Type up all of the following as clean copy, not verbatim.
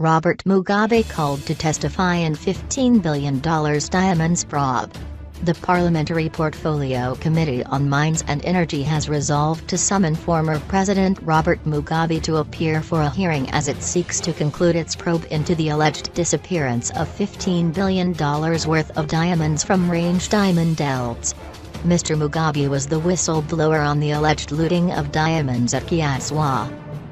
Robert Mugabe called to testify in $15 billion diamonds prob. The Parliamentary Portfolio Committee on Mines and Energy has resolved to summon former President Robert Mugabe to appear for a hearing as it seeks to conclude its probe into the alleged disappearance of $15 billion worth of diamonds from Marange diamond elds. Mr. Mugabe was the whistleblower on the alleged looting of diamonds at Chiadzwa.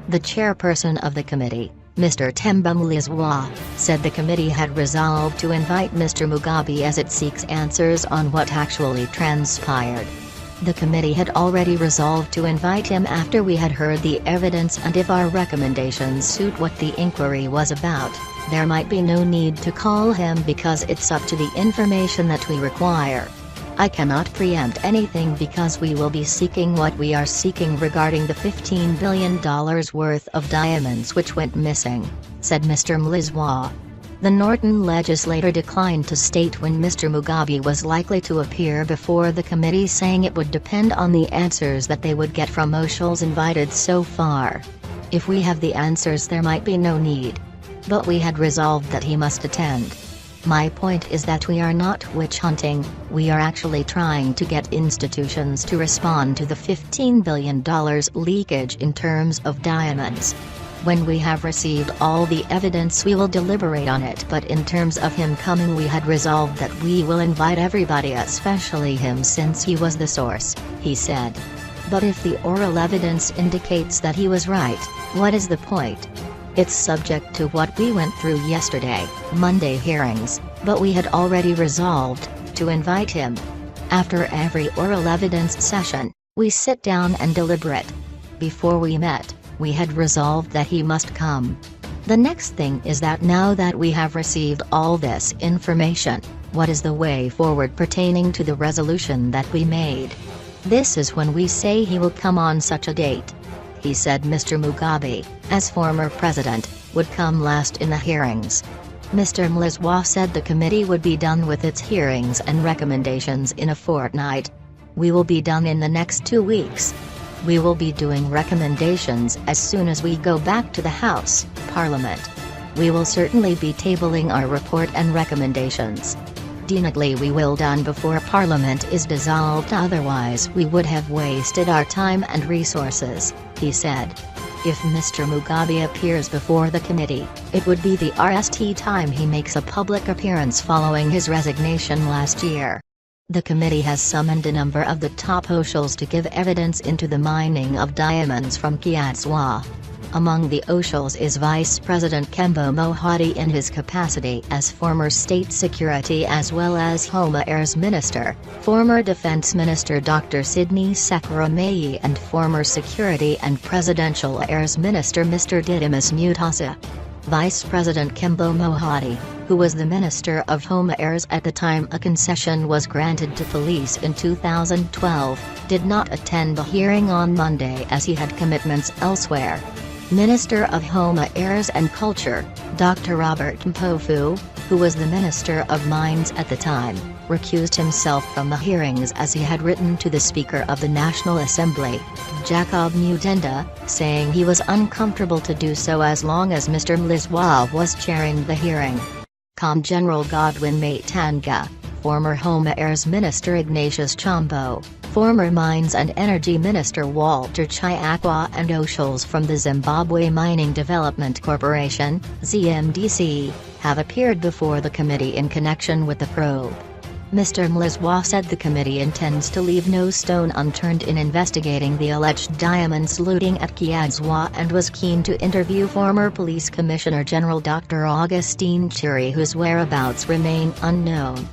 The chairperson of the committee, Mr. Chiadzwa, said the committee had resolved to invite Mr. Mugabe as it seeks answers on what actually transpired. The committee had already resolved to invite him after we had heard the evidence, and if our recommendations suit what the inquiry was about, there might be no need to call him because it's up to the information that we require. I cannot preempt anything because we will be seeking what we are seeking regarding the $15 billion worth of diamonds which went missing, said Mr. Chiadzwa. The Norton legislator declined to state when Mr. Mugabe was likely to appear before the committee, saying it would depend on the answers that they would get from officials invited so far. If we have the answers, there might be no need. But we had resolved that he must attend. My point is that we are not witch hunting, we are actually trying to get institutions to respond to the $15 billion leakage in terms of diamonds. When we have received all the evidence, we will deliberate on it, but in terms of him coming, we had resolved that we will invite everybody, especially him, since he was the source, he said. But if the oral evidence indicates that he was right, what is the point? It's subject to what we went through yesterday, Monday hearings, but we had already resolved to invite him. After every oral evidence session, we sit down and deliberate. Before we met, we had resolved that he must come. The next thing is that now that we have received all this information, what is the way forward pertaining to the resolution that we made? This is when we say he will come on such a date. He said Mr. Mugabe, as former president, would come last in the hearings. Mr. Chiadzwa said the committee would be done with its hearings and recommendations in a fortnight. We will be done in the next 2 weeks. We will be doing recommendations as soon as we go back to the House, Parliament. We will certainly be tabling our report and recommendations. Definitely we will done before Parliament is dissolved, otherwise we would have wasted our time and resources, he said. If Mr. Mugabe appears before the committee, it would be the first time he makes a public appearance following his resignation last year. The committee has summoned a number of the top officials to give evidence into the mining of diamonds from Chiadzwa. Among the officials is Vice President Kembo Mohadi in his capacity as former State Security as well as Home Affairs Minister, former Defense Minister Dr. Sidney Sakurameyi, and former Security and Presidential Affairs Minister Mr. Didymus Mutasa. Vice President Kembo Mohadi, who was the Minister of Home Affairs at the time a concession was granted to police in 2012, did not attend the hearing on Monday as he had commitments elsewhere. Minister of Home Affairs and Culture, Dr. Robert Mugabe, who was the Minister of Mines at the time, recused himself from the hearings as he had written to the Speaker of the National Assembly, Jacob Mutenda, saying he was uncomfortable to do so as long as Mr. Chiadzwa was chairing the hearing. General Godwin Matanga, former Home Affairs Minister Ignatius Chombo, former Mines and Energy Minister Walter Chiadzwa, and officials from the Zimbabwe Mining Development Corporation, ZMDC, have appeared before the committee in connection with the probe. Mr. Chiadzwa said the committee intends to leave no stone unturned in investigating the alleged diamonds looting at Chiadzwa and was keen to interview former Police Commissioner General Dr. Augustine Chiri, whose whereabouts remain unknown.